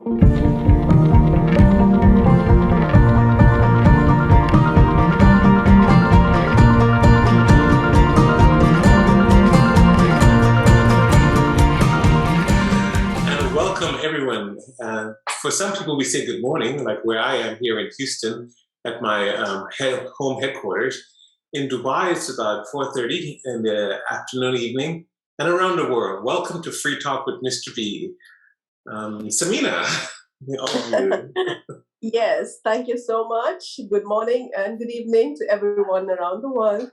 Welcome, everyone. For some people, we say good morning, like where I am here in Houston at my home headquarters. In Dubai, it's about 4:30 in the afternoon, evening, and around the world. Welcome to Free Talk with MrB. Sameena, all of you. Yes, thank you so much. Good morning and good evening to everyone around the world.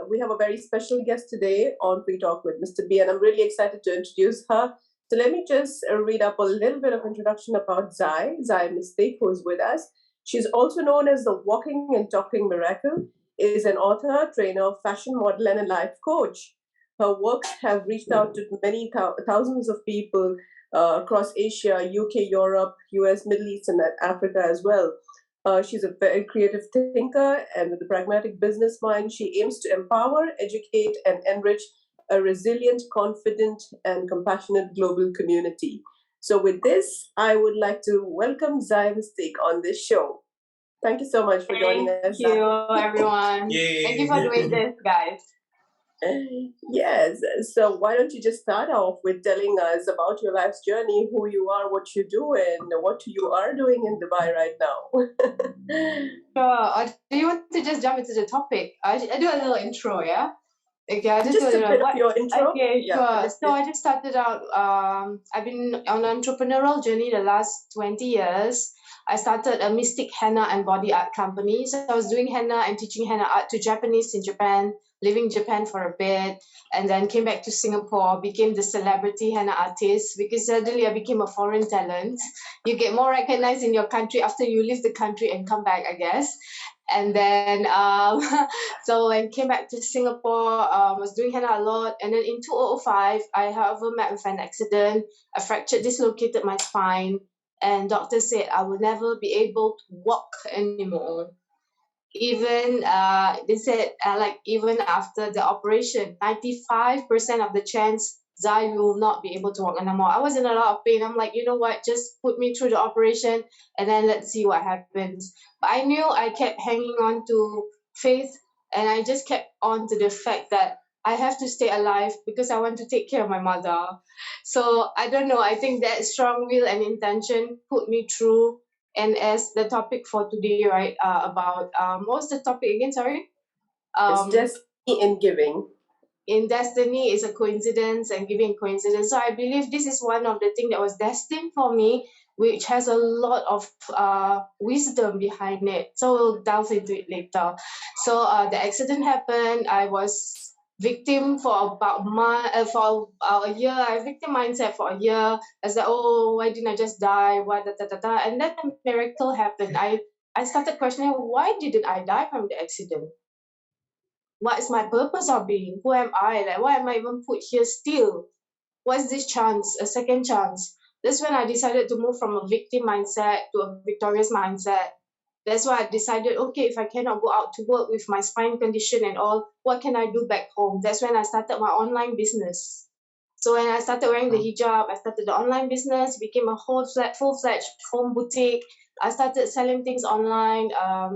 We have a very special guest today on Free Talk with MrB, and I'm really excited to introduce her. So let me just read up a little bit of introduction about Zai Miztiq, who is with us. She's also known as the walking and talking miracle, is an author, trainer, fashion model, and a life coach. Her works have reached out to many thousands of people across Asia, UK, Europe, US, Middle East, and Africa as well. She's a very creative thinker, and with a pragmatic business mind, she aims to empower, educate, and enrich a resilient, confident, and compassionate global community. So with this, I would like to welcome Zai Miztiq on this show. Thank you so much for joining us. Thank you, everyone. Yay. Thank you for doing this, guys. Yes. So why don't you just start off with telling us about your life's journey, who you are, what you do, and what you are doing in Dubai right now. Sure. Do you want to just jump into the topic? I do a little intro, yeah? Okay, I just a bit of your intro. Okay, sure. So I just started out, I've been on an entrepreneurial journey the last 20 years. I started a Mystic henna and body art company. So I was doing henna and teaching henna art to Japanese in Japan, living in Japan for a bit, and then came back to Singapore, became the celebrity henna artist because suddenly I became a foreign talent. You get more recognized in your country after you leave the country and come back, I guess. And then, so I came back to Singapore, was doing henna a lot. And then in 2005, I however met with an accident. I fractured, dislocated my spine. And doctor said I would never be able to walk anymore. Even, they said, even after the operation, 95% of the chance Zai will not be able to walk anymore. I was in a lot of pain. I'm like, you know what, just put me through the operation and then let's see what happens. But I knew I kept hanging on to faith, and I just kept on to the fact that I have to stay alive because I want to take care of my mother. So I don't know, I think that strong will and intention put me through. And as the topic for today, right, about, what was the topic again, sorry? It's destiny in giving. In destiny is a coincidence and giving coincidence. So I believe this is one of the things that was destined for me, which has a lot of wisdom behind it. So we'll delve into it later. So the accident happened. I was victim for about a year. I victim mindset for a year. I was like, oh, why didn't I just die? Why And then a miracle happened. I started questioning, why didn't I die from the accident? What is my purpose of being? Who am I? Like, why am I even put here still? What's this chance? A second chance. That's when I decided to move from a victim mindset to a victorious mindset. That's why I decided, okay, if I cannot go out to work with my spine condition and all, what can I do back home? That's when I started my online business. So when I started wearing the hijab, I started the online business, became a full-fledged home boutique. I started selling things online,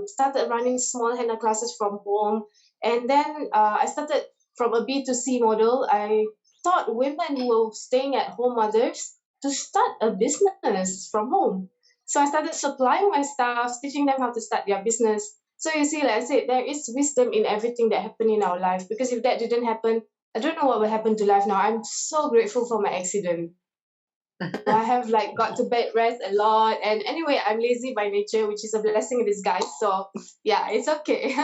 started running small henna classes from home. And then I started from a B2C model. I taught women who were staying at home mothers to start a business from home. So I started supplying my staff, teaching them how to start their business. So you see, like I said, there is wisdom in everything that happened in our life. Because if that didn't happen, I don't know what will happen to life now. I'm so grateful for my accident. I have got to bed rest a lot. And anyway, I'm lazy by nature, which is a blessing in disguise. So yeah, it's okay.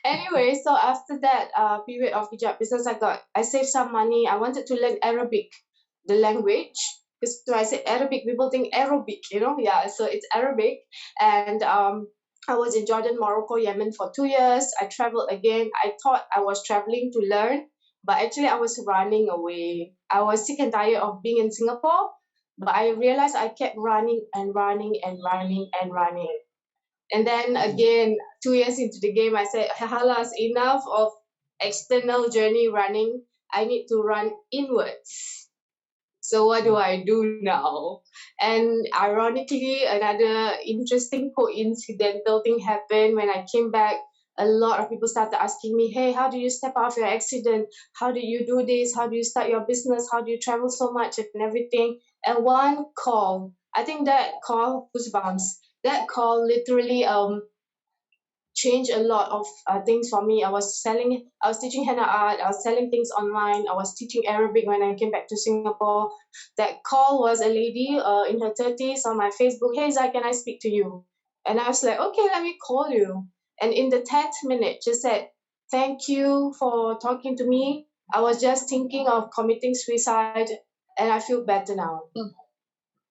Anyway, so after that period of hijab business, I saved some money. I wanted to learn Arabic, the language. Because when I say Arabic, people think Arabic, Yeah, so it's Arabic. And I was in Jordan, Morocco, Yemen for 2 years. I traveled again. I thought I was traveling to learn, but actually I was running away. I was sick and tired of being in Singapore, but I realized I kept running and running and running and running. And then again, 2 years into the game, I said, halas, enough of external journey running. I need to run inwards. So what do I do now? And ironically, another interesting coincidental thing happened when I came back. A lot of people started asking me, hey, how do you step out of your accident? How do you do this? How do you start your business? How do you travel so much and everything? And one call, I think that call, goosebumps, that call literally changed a lot of things for me. I was teaching henna art, I was selling things online, I was teaching Arabic when I came back to Singapore. That call was a lady in her 30s on my Facebook, hey Zai, can I speak to you? And I was like, okay, let me call you. And in the 10th minute, just said, thank you for talking to me. I was just thinking of committing suicide and I feel better now.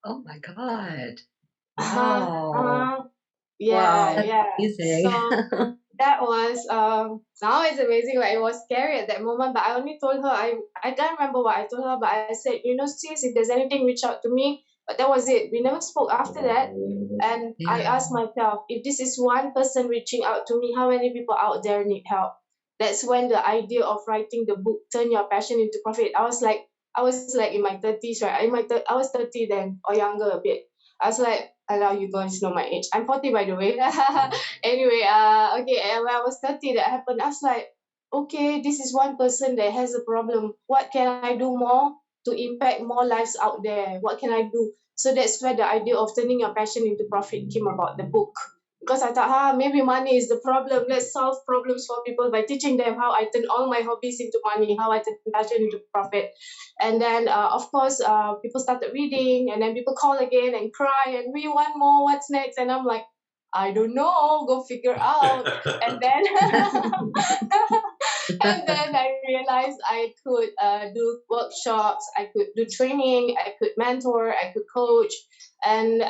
Oh my God. Wow. Wow. Yeah, That's yeah. amazing. So that was now it's amazing. Like it was scary at that moment, but I only told her I can't remember what I told her, but I said, sis, if there's anything, reach out to me. But that was it. We never spoke after that. And I Yeah. asked myself, if this is one person reaching out to me, how many people out there need help? That's when the idea of writing the book, Turn Your Passion into Profit. I was like in my 30s, right? I was 30 then, or younger a bit. I was like, allow you guys know my age. I'm 40 by the way. Anyway, okay, and when I was 30 that happened, I was like, okay, this is one person that has a problem. What can I do more to impact more lives out there? What can I do? So that's where the idea of turning your passion into profit came about, the book. Because I thought, maybe money is the problem. Let's solve problems for people by teaching them how I turn all my hobbies into money, how I turn passion into profit. And then, of course, people started reading, and then people call again and cry, and we want more, what's next? And I'm like, I don't know, go figure out. And then, and then I realized I could do workshops, I could do training, I could mentor, I could coach. And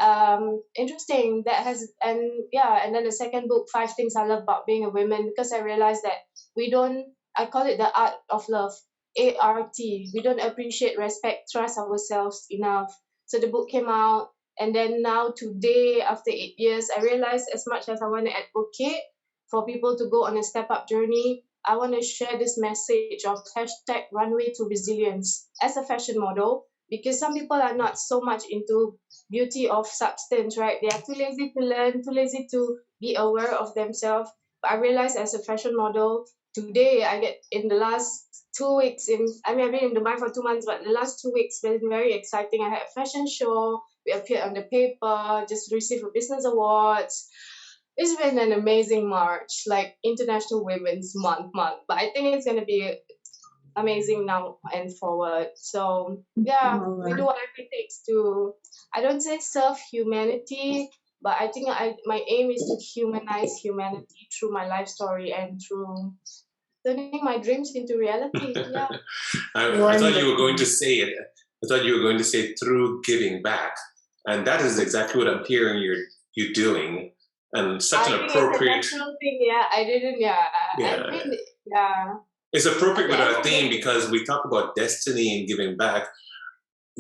interesting that has, and yeah, and then the second book, 5 Things I Love About Being a Woman, because I realized that I call it the art of love, ART. We don't appreciate, respect, trust ourselves enough. So the book came out, and then now today, after 8 years, I realized as much as I want to advocate for people to go on a step up journey, I want to share this message of #runway to resilience as a fashion model, because some people are not so much into beauty of substance, right? They are too lazy to learn, too lazy to be aware of themselves. But I realized as a fashion model, today I get in the last 2 weeks I've been in Dubai for 2 months, but the last 2 weeks been very exciting. I had a fashion show, we appeared on the paper, just received a business awards. It's been an amazing March, like International Women's Month. But I think it's gonna be amazing now and forward. So yeah, we do whatever it takes to, I don't say serve humanity, but I think my aim is to humanize humanity through my life story and through turning my dreams into reality. Yeah. I thought you were going to say it. I thought you were going to say through giving back, and that is exactly what I'm hearing you doing, and such an appropriate it's a natural thing. Yeah, I didn't. Yeah, Yeah. I mean, yeah. It's appropriate with our theme because we talk about destiny and giving back.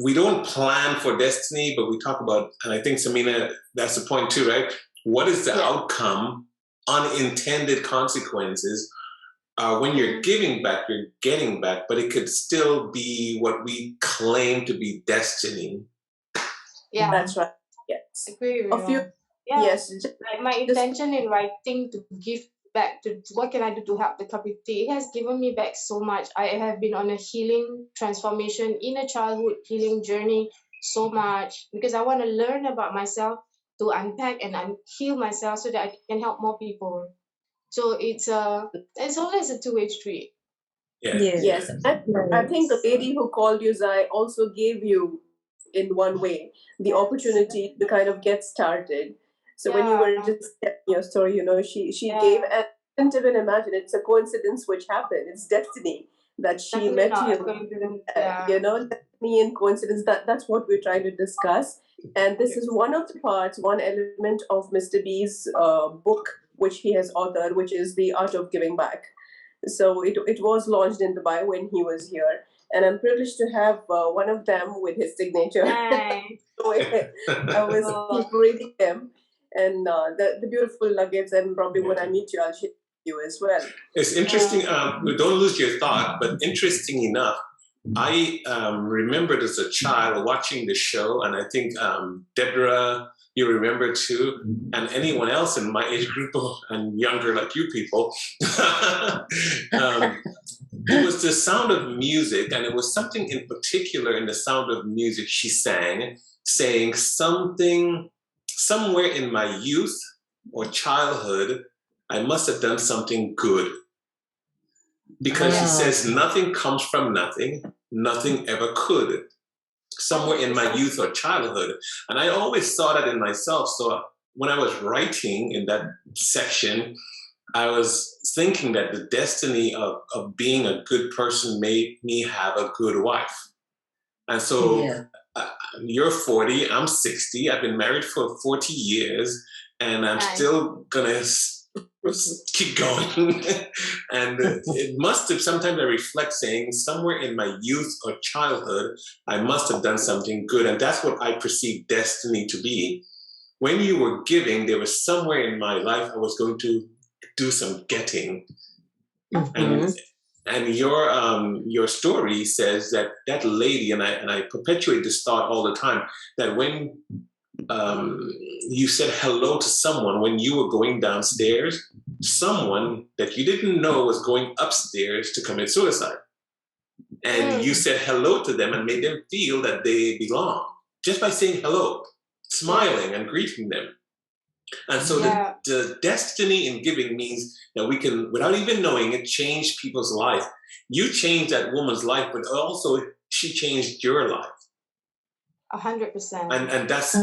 We don't plan for destiny, but we talk about, and I think, Sameena, that's the point too, right? What is the outcome, unintended consequences? When you're giving back, you're getting back, but it could still be what we claim to be destiny. Yeah, That's right. Yes. Agree with you. Yeah. Yes. Like my intention in writing to give back to what can I do to help the community, it has given me back so much. I have been on a healing transformation, inner childhood healing journey so much, because I want to learn about myself, to unpack and heal myself so that I can help more people. So it's always a two-way street. Yes. I think the lady who called you, Zai, also gave you, in one way, the opportunity to kind of get started. So when you were just telling your story, she gave, and I didn't even imagine it's a coincidence which happened. It's destiny that she met you. Destiny and coincidence. That's what we're trying to discuss. And this is one of the parts, one element of MrB's book, which he has authored, which is The Art of Giving Back. So it was launched in Dubai when he was here, and I'm privileged to have one of them with his signature. So I was reading them, and the beautiful nuggets, and probably when I meet you, I'll share with you as well. It's interesting. Don't lose your thought, but interesting enough, I remembered as a child watching the show, and I think Dedra, you remember too, and anyone else in my age group and younger like you people. It was the sound of music, and it was something in particular in the sound of music she sang, saying something somewhere in my youth or childhood, I must have done something good. Because she says nothing comes from nothing, nothing ever could. Somewhere in my youth or childhood. And I always saw that in myself. So when I was writing in that section, I was thinking that the destiny of being a good person made me have a good wife. And so you're 40, I'm 60, I've been married for 40 years, and I'm still gonna keep going. And it must have, sometimes I reflect saying somewhere in my youth or childhood, I must have done something good. And that's what I perceive destiny to be. When you were giving, there was somewhere in my life I was going to do some getting. And your story says that that lady, and I perpetuate this thought all the time, that when you said hello to someone when you were going downstairs, someone that you didn't know was going upstairs to commit suicide. And you said hello to them and made them feel that they belong just by saying hello, smiling and greeting them. And so the destiny in giving means that we can, without even knowing it, change people's life. You changed that woman's life, but also she changed your life. 100%. And that's,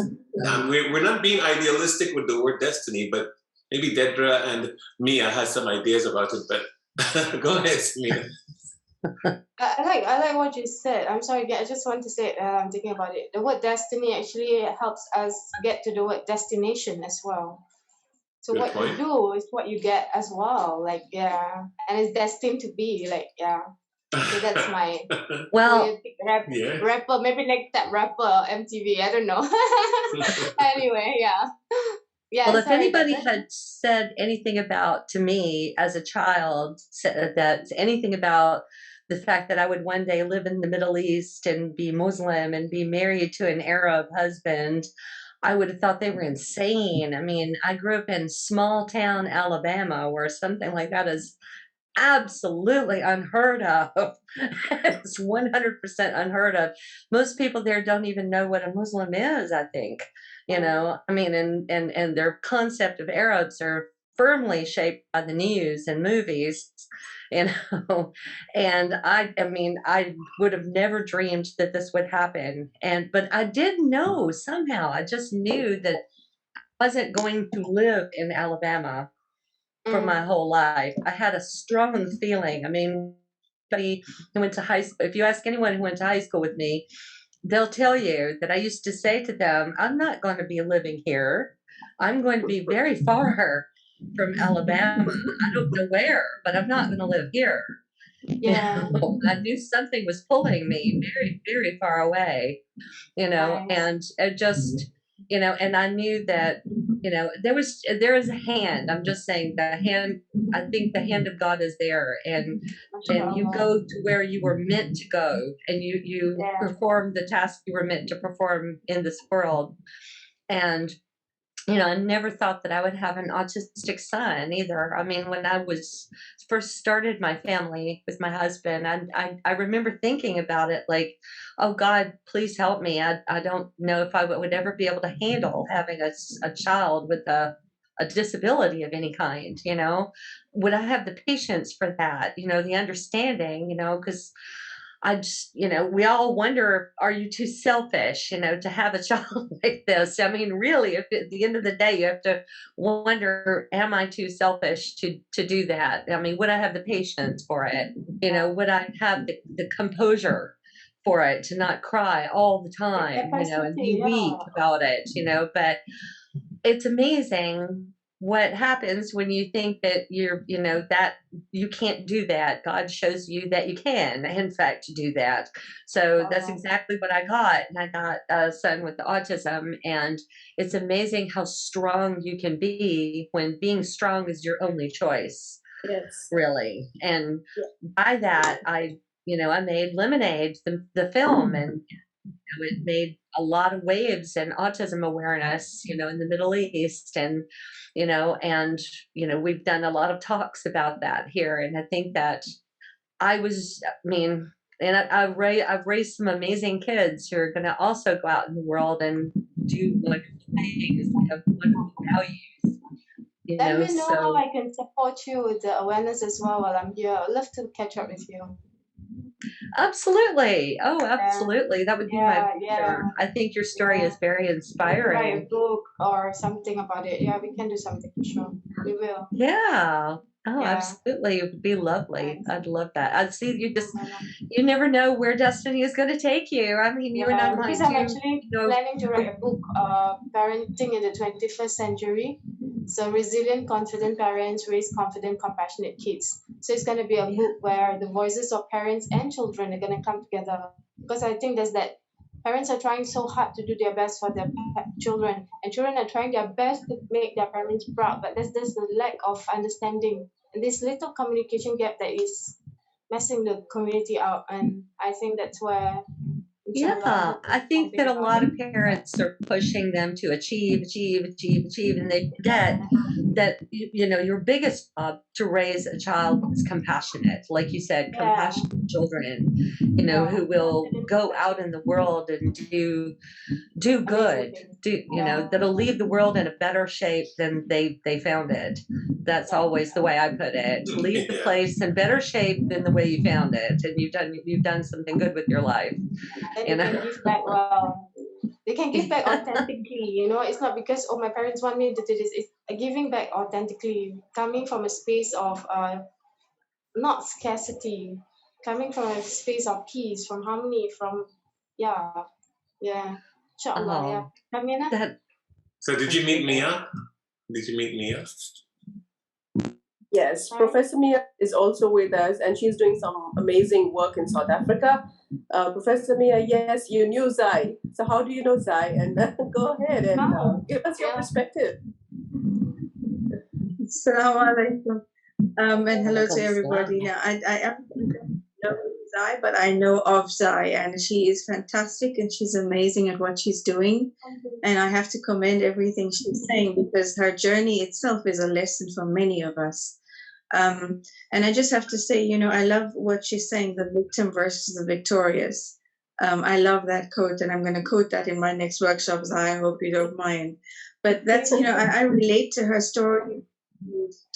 we're not being idealistic with the word destiny, but maybe Dedra and Mia has some ideas about it, but go ahead, Sameena. I like what you said. I'm sorry, I just want to say it. I'm thinking about it. The word destiny actually helps us get to the word destination as well. So Good what point. you do is what you get as well. Like, and it's destined to be. Like, So that's my rapper. Maybe next step rapper MTV. I don't know. Anyway, Well, if anybody had said anything to me as a child, that anything about the fact that I would one day live in the Middle East and be Muslim and be married to an Arab husband, I would have thought they were insane. I mean, I grew up in small town Alabama where something like that is absolutely unheard of. It's 100% unheard of. Most people there don't even know what a Muslim is, I think. I mean, and their concept of Arabs are firmly shaped by the news and movies, and I mean, I would have never dreamed that this would happen. But I did know somehow, I just knew that I wasn't going to live in Alabama for my whole life. I had a strong feeling. I mean, who went to high school, if you ask anyone who went to high school with me, they'll tell you that I used to say to them, I'm not going to be living here. I'm going to be very far from Alabama. I don't know where, but I'm not going to live here. I knew something was pulling me very, very far away, and it just, and I knew that, there is a hand. I'm just saying the hand, I think the hand of God is there, and you go to where you were meant to go, and you perform the task you were meant to perform in this world. And I never thought that I would have an autistic son either. I mean, when I first started my family with my husband, I remember thinking about it like, oh God, please help me. I don't know if I would ever be able to handle having a child with a disability of any kind, would I have the patience for that, the understanding, because I just, we all wonder, are you too selfish, to have a child like this? I mean, really, if at the end of the day, you have to wonder, am I too selfish to do that? I mean, would I have the patience for it? Would I have the composure for it, to not cry all the time, and be weak about it, but it's amazing what happens when you think that that you can't do that. God shows you that you can, in fact, do that. So that's exactly what I got. And I got a son with autism, and it's amazing how strong you can be when being strong is your only choice. Yes. Really. And by that, I I made Lemonade, the film, and it made a lot of waves and autism awareness, in the Middle East, and we've done a lot of talks about that here, and I think that and I've raised some amazing kids who are going to also go out in the world and do wonderful things, have wonderful values. Let me know how I can support you with the awareness as well while I'm here. I'd love to catch up with you. Absolutely. Oh, absolutely. That would be my pleasure. Yeah. I think your story is very inspiring. Write a book or something about it. Yeah, we can do something for sure. We will. Yeah. Oh, absolutely. It would be lovely. I'd love that. I'd see you never know where destiny is going to take you. I mean, you and I might because I'm actually planning to write a book, Parenting in the 21st Century. So resilient, confident parents raise confident, compassionate kids. So it's going to be a book where the voices of parents and children are going to come together. Because I think there's that parents are trying so hard to do their best for their children, and children are trying their best to make their parents proud, but there's the lack of understanding and this little communication gap that is messing the community out. And I think that's where I think that a lot of parents are pushing them to achieve, and they forget that your biggest job to raise a child is compassionate, like you said, compassionate children, who will go out in the world and do good, that'll leave the world in a better shape than they found it. That's always the way I put it. Leave the place in better shape than the way you found it, and you've done something good with your life. They can give back well. They can give back authentically. It's not because my parents want me to do this. It's giving back authentically, coming from a space of not scarcity, coming from a space of peace, from harmony, from Inshallah, Sameena? So did you meet Mia? Yes, Professor Mia is also with us, and she's doing some amazing work in South Africa. Professor Mia, yes, you knew Zai. So how do you know Zai? And go ahead and give us your perspective. Assalamu alaikum. And hello to everybody. Now, I don't know Zai, but I know of Zai, and she is fantastic, and she's amazing at what she's doing. And I have to commend everything she's saying, because her journey itself is a lesson for many of us. And I just have to say, I love what she's saying, the victim versus the victorious. I love that quote, and I'm going to quote that in my next workshop, so I hope you don't mind. But that's, I relate to her story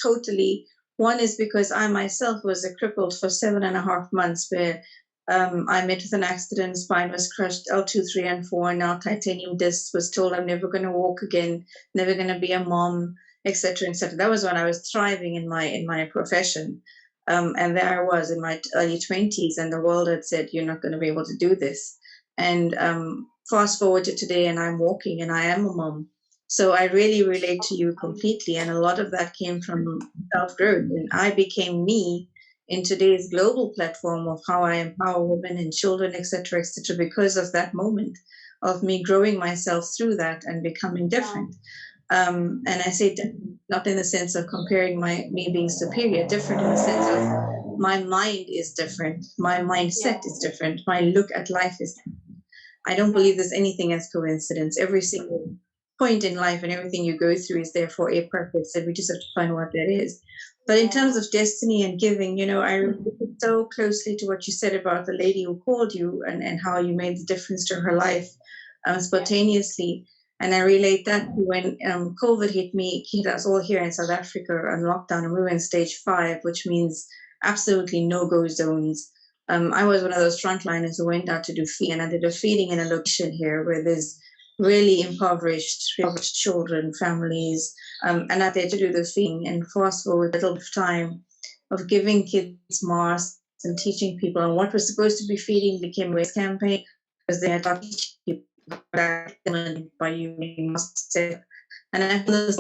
totally. One is because I myself was crippled for 7.5 months, where I met with an accident, spine was crushed, L2, 3, and 4, and now titanium discs, was told I'm never going to walk again, never going to be a mom, etc., etc. That was when I was thriving in my profession. And there I was in my early 20s, and the world had said, you're not going to be able to do this. And fast forward to today, and I'm walking, and I am a mom. So I really relate to you completely. And a lot of that came from self-growth. And I became me in today's global platform of how I empower women and children, etc., because of that moment of me growing myself through that and becoming different. And I say not in the sense of comparing me being superior, different in the sense of my mind is different, my mindset is different, my look at life is different. I don't believe there's anything as coincidence. Every single point in life and everything you go through is there for a purpose, and we just have to find what that is. But in terms of destiny and giving, I relate so closely to what you said about the lady who called you and how you made the difference to her life spontaneously. And I relate that to when COVID hit us all here in South Africa on lockdown, and we were in stage 5, which means absolutely no-go zones. I was one of those frontliners who went out to do feeding, and I did a feeding in a location here where there's really impoverished children, families, and I had to do the feeding. And fast forward a little bit of time of giving kids masks and teaching people, and what was supposed to be feeding became a waste campaign, because they had to teach people by using masks. And I was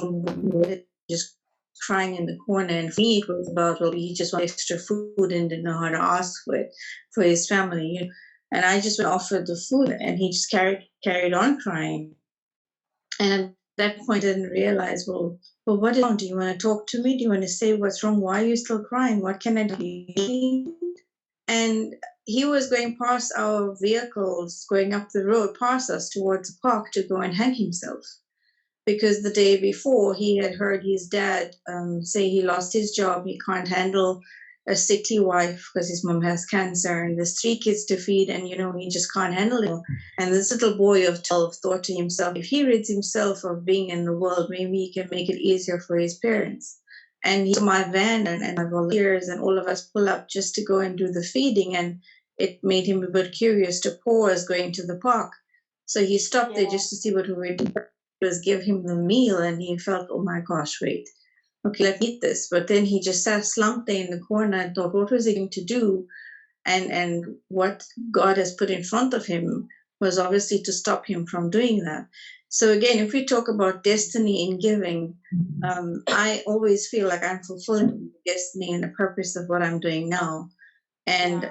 just crying in the corner, and for me it was about, well, he just wanted extra food and didn't know how to ask for it for his family. And I just offered the food, and he just carried on crying. And at that point, I didn't realize, well, what is wrong? Do you want to talk to me? Do you want to say what's wrong? Why are you still crying? What can I do? And he was going past our vehicles, going up the road past us towards the park to go and hang himself. Because the day before he had heard his dad say he lost his job, he can't handle a sickly wife because his mom has cancer and there's 3 kids to feed, and he just can't handle it. And this little boy of 12 thought to himself, if he rids himself of being in the world, maybe he can make it easier for his parents. And he, my van and my volunteers and all of us pull up just to go and do the feeding, and it made him a bit curious to pause going to the park. So he stopped there just to see what we were doing. Was give him the meal, and he felt, oh my gosh, wait, okay, let's eat this. But then he just sat slumped there in the corner and thought, what was he going to do? And what God has put in front of him was obviously to stop him from doing that. So again, if we talk about destiny in giving, I always feel like I'm fulfilling the destiny and the purpose of what I'm doing now. And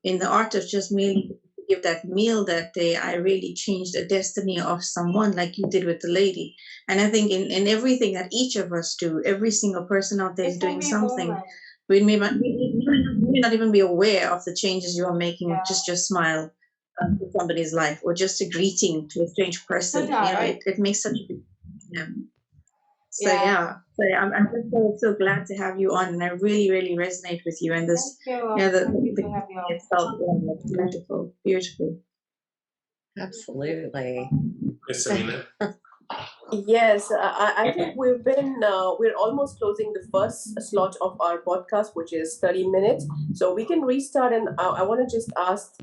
in the art of just merely give that meal that day, I really changed the destiny of someone, like you did with the lady. And I think in everything that each of us do, every single person out there is doing something. We may not even be aware of the changes you are making with just your smile to somebody's life, or just a greeting to a strange person. It makes such a big So I'm just so glad to have you on, and I really, really resonate with you. And this, the itself, beautiful, beautiful. Absolutely. Yes, Sameena. Yes, I think we're almost closing the first slot of our podcast, which is 30 minutes. So we can restart, and I want to just ask,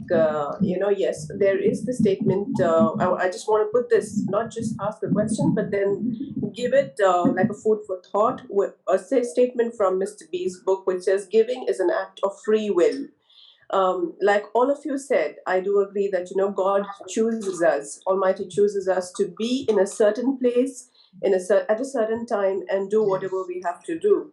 yes, there is the statement. I just want to put this, not just ask a question, but then give it like a food for thought, with a statement from Mr. B's book, which says, giving is an act of free will. Like all of you said, I do agree that, God chooses us, Almighty chooses us to be in a certain place, at a certain time, and do whatever we have to do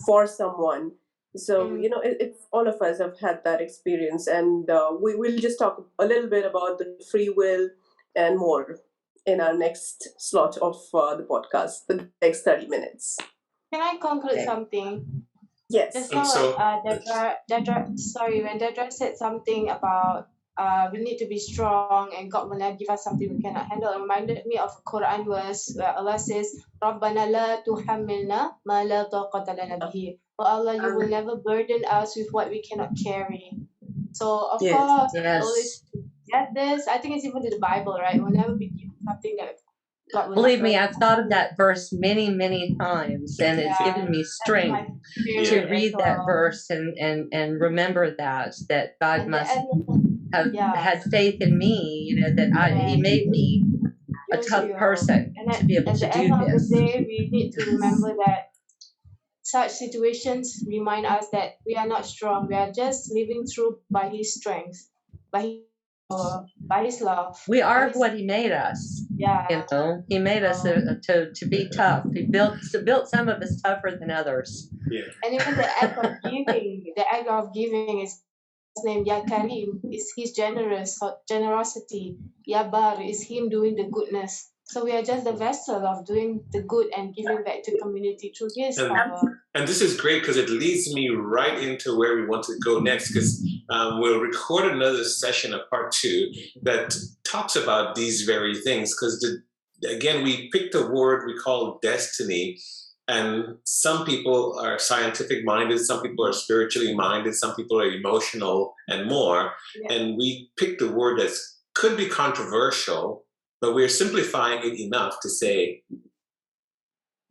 for someone. So, it's all of us have had that experience, and we will just talk a little bit about the free will and more in our next slot of the podcast, the next 30 minutes. Can I conclude something? Yes. Just now, when Dedra said something about we need to be strong and God will not give us something we cannot handle, it reminded me of a Quran verse where Allah says, رَبَّنَا لَا تُحَمِّلْنَا مَا لَا طَاقَةَ لَنَا بِهِ. Oh Allah, you will never burden us with what we cannot carry. So, of course, always get this. I think it's even in the Bible, right? It will never be given something that Believe me, I've thought of that verse many, many times, and it's given me strength to read that verse and remember that God must have had faith in me, that He made me a tough person to be able to do this. At the end of the day, we need to remember that such situations remind us that we are not strong. We are just living through by His strength, by His love. We are what He made us. He made us to be tough. He built some of us tougher than others. And even the act of giving is His name. Ya Karim is His generosity. Ya Bar is Him doing the goodness. So we are just the vessel of doing the good and giving back to community through His power. And this is great because it leads me right into where we want to go next, because we'll record another session of part 2 that talks about these very things. Because again, we picked a word we call destiny, and some people are scientific minded, some people are spiritually minded, some people are emotional and more. And we picked a word that could be controversial, but we're simplifying it enough to say,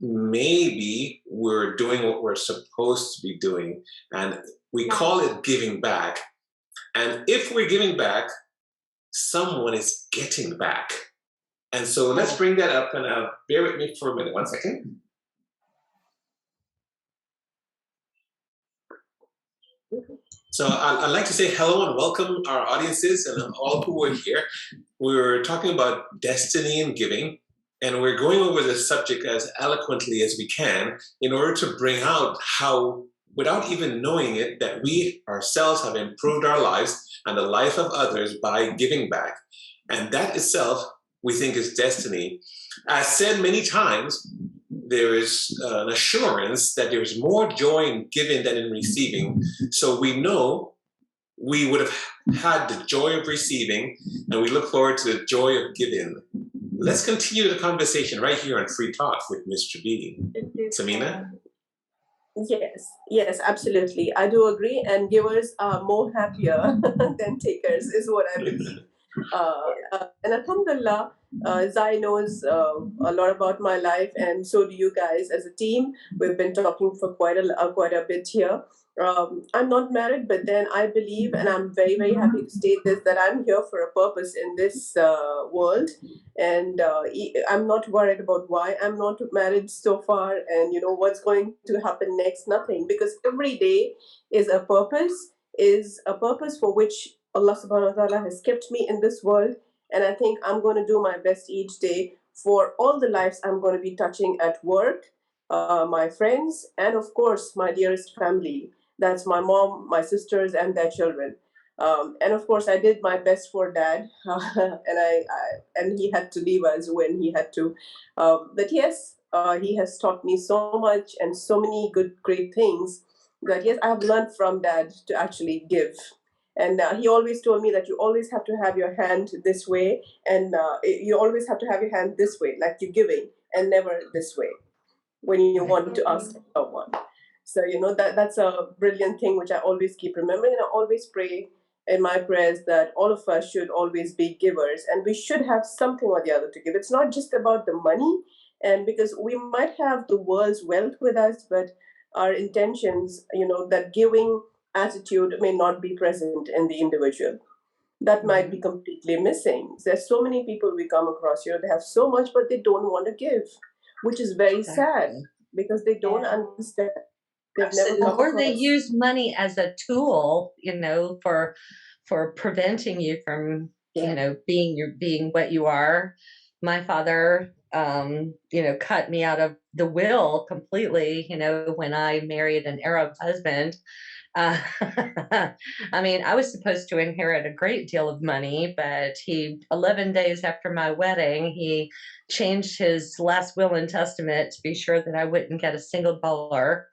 maybe we're doing what we're supposed to be doing, and we call it giving back. And if we're giving back, someone is getting back. And so let's bring that up, and bear with me for a minute, 1 second. So I'd like to say hello and welcome our audiences and all who are here. We're talking about destiny and giving, and we're going over the subject as eloquently as we can in order to bring out how, without even knowing it, that we ourselves have improved our lives and the life of others by giving back. And that itself, we think, is destiny. As said many times, there is an assurance that there is more joy in giving than in receiving. So we know we would have had the joy of receiving, and we look forward to the joy of giving. Let's continue the conversation right here on Free Talk with MrB. Sameena? Yes, absolutely. I do agree. And givers are more happier than takers, is what I believe. And alhamdulillah, Zai knows a lot about my life, and so do you guys as a team. We've been talking for quite a bit here. I'm not married, but then I believe, and I'm very, very happy to state this, that I'm here for a purpose in this world. And I'm not worried about why I'm not married so far, and what's going to happen next. Nothing, because every day is a purpose for which Allah subhanahu wa ta'ala has kept me in this world. And I think I'm going to do my best each day for all the lives I'm going to be touching at work, my friends, and of course my dearest family. That's my mom, my sisters, and their children. And of course, I did my best for Dad, and he had to leave us when he had to. But yes, he has taught me so much and so many great things that yes, I have learned from Dad to actually give. And he always told me that you always have to have your hand this way, and you always have to have your hand this way, like you're giving, and never this way when you want to ask someone. So that's a brilliant thing which I always keep remembering, and I always pray in my prayers that all of us should always be givers, and we should have something or the other to give. It's not just about the money, and because we might have the world's wealth with us, but our intentions, that giving attitude may not be present in the individual. That might be completely missing. There's so many people we come across, they have so much, but they don't want to give, which is very sad, because they don't understand. Or they use money as a tool, for preventing you from, being what you are. My father, cut me out of the will completely, when I married an Arab husband. I mean, I was supposed to inherit a great deal of money, but 11 days after my wedding, he changed his last will and testament to be sure that I wouldn't get a single dollar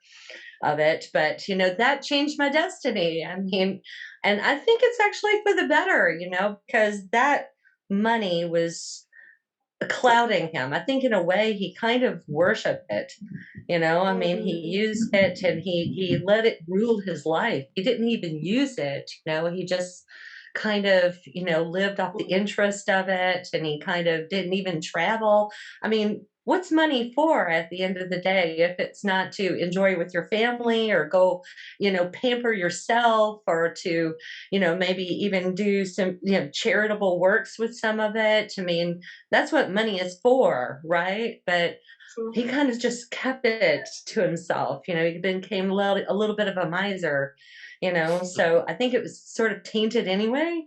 of it. But that changed my destiny. I mean, and I think it's actually for the better, because that money was clouding him. I think in a way he kind of worshiped it, I mean, he used it and he let it rule his life. He didn't even use it, he just kind of, lived off the interest of it, and he kind of didn't even travel. I mean, what's money for at the end of the day if it's not to enjoy with your family, or go, pamper yourself, or to, maybe even do some, charitable works with some of it? I mean, that's what money is for, right? But he kind of just kept it to himself. He became a little bit of a miser, so I think it was sort of tainted anyway.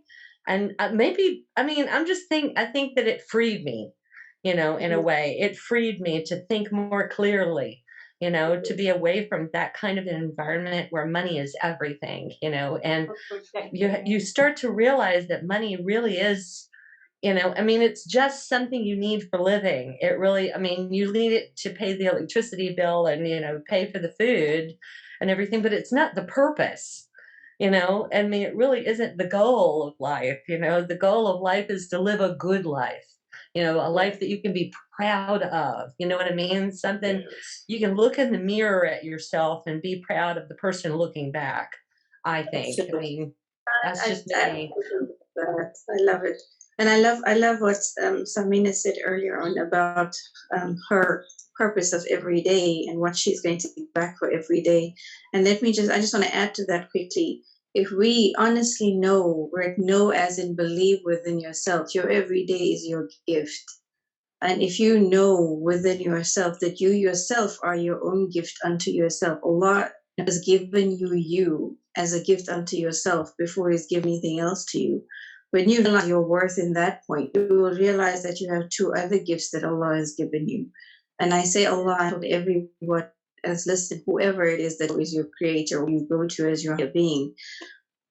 And maybe, I mean, I think that it freed me, in a way. It freed me to think more clearly, to be away from that kind of an environment where money is everything, and you start to realize that money really is, I mean, it's just something you need for living. It really, I mean, you need it to pay the electricity bill and, pay for the food and everything, but it's not the purpose, I mean, it really isn't the goal of life. The goal of life is to live a good life, a life that you can be proud of. You know what I mean? Something you can look in the mirror at yourself and be proud of the person looking back, I think. I mean, that's just me. I love it. And I love what Sameena said earlier on about her purpose of every day and what she's going to give back for every day. And I just want to add to that quickly. If we honestly know, right, know as in believe within yourself, your every day is your gift. And if you know within yourself that you yourself are your own gift unto yourself, Allah has given you as a gift unto yourself before He's given anything else to you. When you realize your worth in that point, you will realize that you have two other gifts that Allah has given you. And I say Allah to everyone as listening, whoever it is that is your creator, or you go to as your being.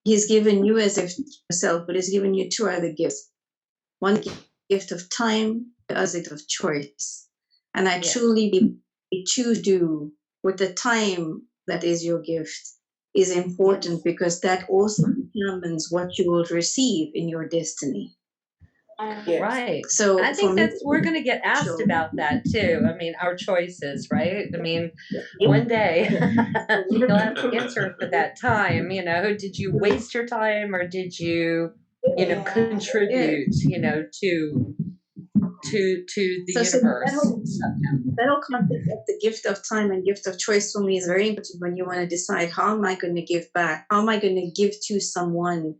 He's given you as if yourself, but He's given you two other gifts. One gift of time, the other gift of choice. And I truly choose to do with the time that is your gift is important, because that also determines what you will receive in your destiny. Yes. Right. So I for think me, we're going to get asked sure. about that too. I mean, our choices, right? I mean, one day you'll have to answer for that time. You know, did you waste your time or did you, you know, contribute, you know, to the universe? That whole concept of the gift of time and gift of choice for me is very important when you want to decide, how am I going to give back? How am I going to give to someone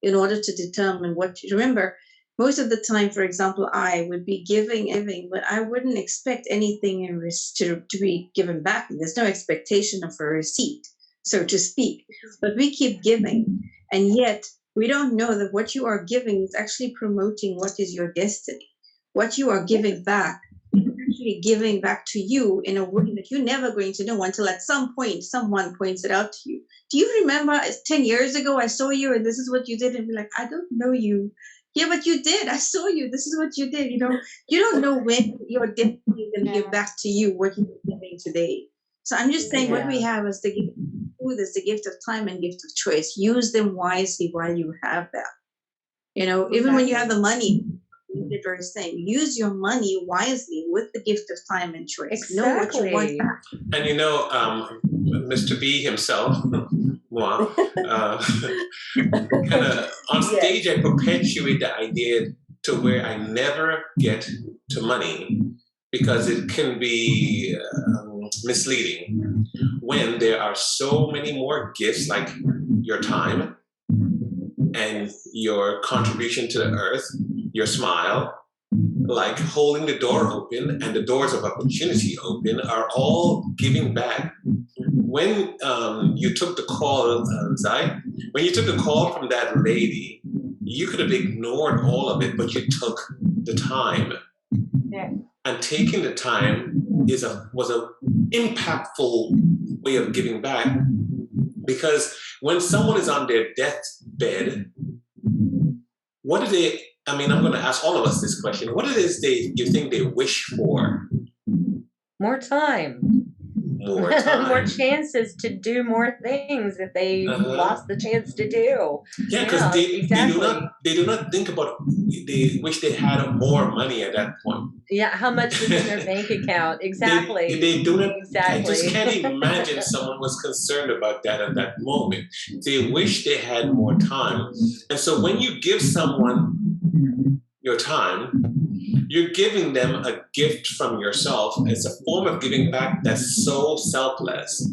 in order to determine what you remember? Most of the time, for example, I would be giving, but I wouldn't expect anything to be given back. There's no expectation of a receipt, so to speak. But we keep giving, and yet we don't know that what you are giving is actually promoting what is your destiny. What you are giving back is actually giving back to you in a way that you're never going to know until at some point someone points it out to you. Do you remember 10 years ago I saw you and this is what you did? And be like, I don't know you. Yeah, but you did. I saw you. This is what you did. You know, you don't know when your destiny is going to give back to you what you're giving today. So I'm just saying what we have is the gift of time and gift of choice. Use them wisely while you have that. You know, even when you have the money, the first thing, use your money wisely with the gift of time and choice. Exactly. Know what you want back. And you know, Mr. B himself, moi, kind of on stage, I perpetuate the idea to where I never get to money because it can be misleading when there are so many more gifts like your time and your contribution to the earth, your smile, like holding the door open and the doors of opportunity open are all giving back. When you took the call, Zai, when you took the call from that lady, you could have ignored all of it, but you took the time. Yeah. And taking the time was an impactful way of giving back, because when someone is on their deathbed, what do they? I mean, I'm going to ask all of us this question. What it is you think they wish for? More time. More time. More chances to do more things that they lost the chance to do. Yeah, because they do not think about, they wish they had more money at that point. Yeah, how much was in their bank account? Exactly. They do not. Exactly. I just can't imagine someone was concerned about that at that moment. They wish they had more time. And so when you give someone your time, you're giving them a gift from yourself. It's a form of giving back that's so selfless.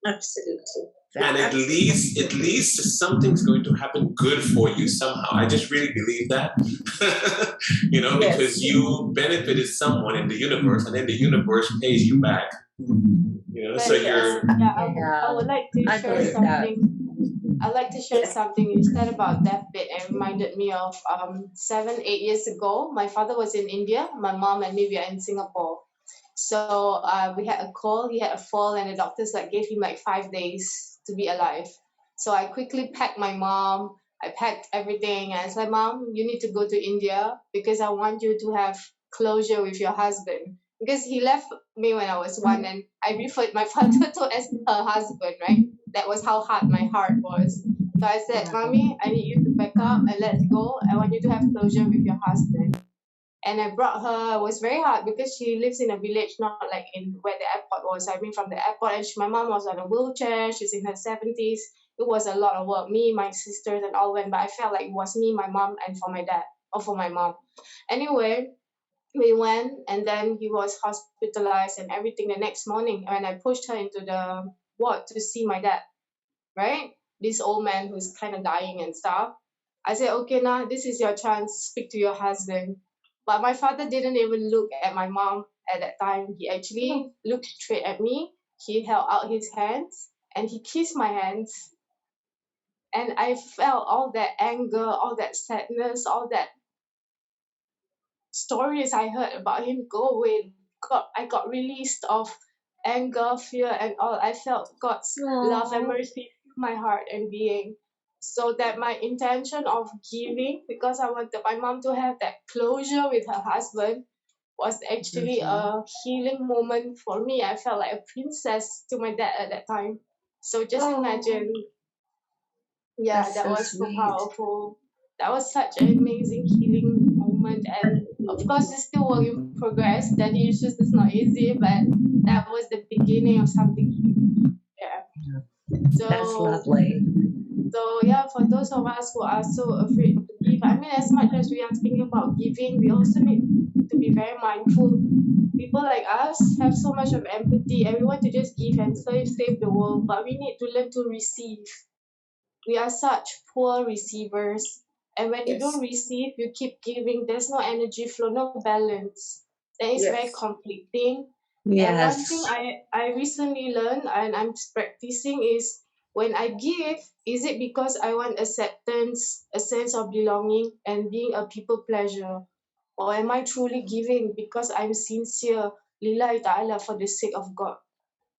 Absolutely. And it leads to something's going to happen good for you somehow. I just really believe that. You know, because you benefited someone in the universe and then the universe pays you back. You know, so you're... I would like to share something. I'd like to share something you said about deathbed, and reminded me of 7-8 years ago. My father was in India. My mom and me, we are in Singapore. So we had a call. He had a fall, and the doctors gave him 5 days to be alive. So I quickly packed my mom. I packed everything, and I said, "Mom, you need to go to India because I want you to have closure with your husband." Because he left me when I was 1, and I referred my father to as her husband, right? That was how hard my heart was. So I said, "Mommy, I need you to pack up and let's go. I want you to have closure with your husband." And I brought her. It was very hard because she lives in a village, not like in where the airport was. I mean, from the airport, and my mom was on a wheelchair. She's in her 70s. It was a lot of work. Me, my sisters, and all went, but I felt like it was me, my mom, and for my dad, or for my mom. Anyway, we went, and then he was hospitalized and everything. The next morning, when I pushed her into the ward to see my dad, right? This old man who's kind of dying and stuff. I said, "Okay, now this is your chance. Speak to your husband." But my father didn't even look at my mom at that time. He actually looked straight at me. He held out his hands and he kissed my hands. And I felt all that anger, all that sadness, all that stories I heard about him go away. I got released of anger, fear, and all. I felt God's love and mercy through my heart and being. So that my intention of giving, because I wanted my mom to have that closure with her husband, was actually a healing moment for me. I felt like a princess to my dad at that time. So just imagine Yeah, That's that so was so sweet. powerful. That was such an amazing healing moment. And of course, it's still work in progress. Daddy issues is not easy, but that was the beginning of something huge. Yeah. That's So, lovely. so yeah, for those of us who are so afraid to give, I mean, as much as we are thinking about giving, we also need to be very mindful. People like us have so much of empathy and we want to just give and save the world, but we need to learn to receive. We are such poor receivers. And when you don't Yes. receive, you keep giving, there's no energy flow, no balance. Then it's very Yes. conflicting. And one thing Yes. I recently learned and I'm practicing is when I give, is it because I want acceptance, a sense of belonging, and being a people pleasure? Or am I truly giving because I'm sincere, lillahi ta'ala, for the sake of God?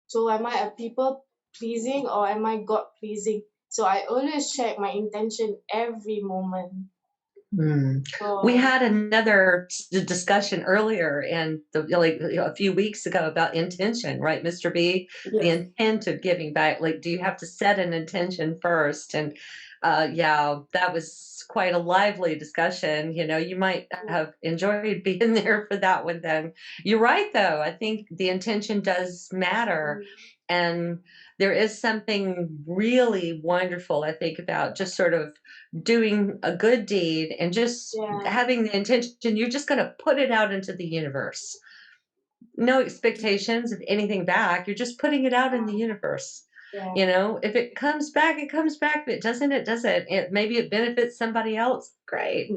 So am I a people pleasing or am I God pleasing? So I always check my intention every moment. We So had another discussion earlier and a few weeks ago about intention, right, Mr. B? The Yes. intent of giving back. Like, do you have to set an intention first? And yeah, that was quite a lively discussion. You know, you might have enjoyed being there for that one then. You're right, though. I think the intention does matter. And there is something really wonderful, I think, about just sort of doing a good deed and just having the intention, you're just going to put it out into the universe. No expectations of anything back. You're just putting it out in the universe. You know, if it comes back, it comes back. If it doesn't, it doesn't. Maybe it benefits somebody else. Great.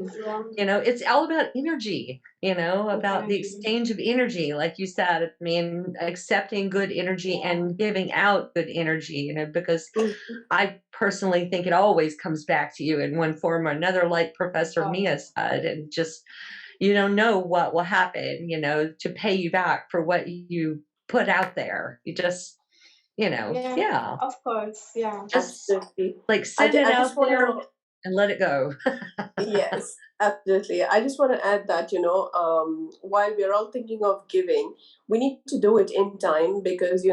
You know, it's all about energy, you know, about the exchange of energy. Like you said, I mean, accepting good energy and giving out good energy, you know, because I personally think it always comes back to you in one form or another, like Professor Mia said, and just, you don't know what will happen, you know, to pay you back for what you put out there. You just, you know, of course, just Absolutely. like send it I out just want there to. and let it go. Yes, absolutely. I just want to add that, while we're all thinking of giving, we need to do it in time because,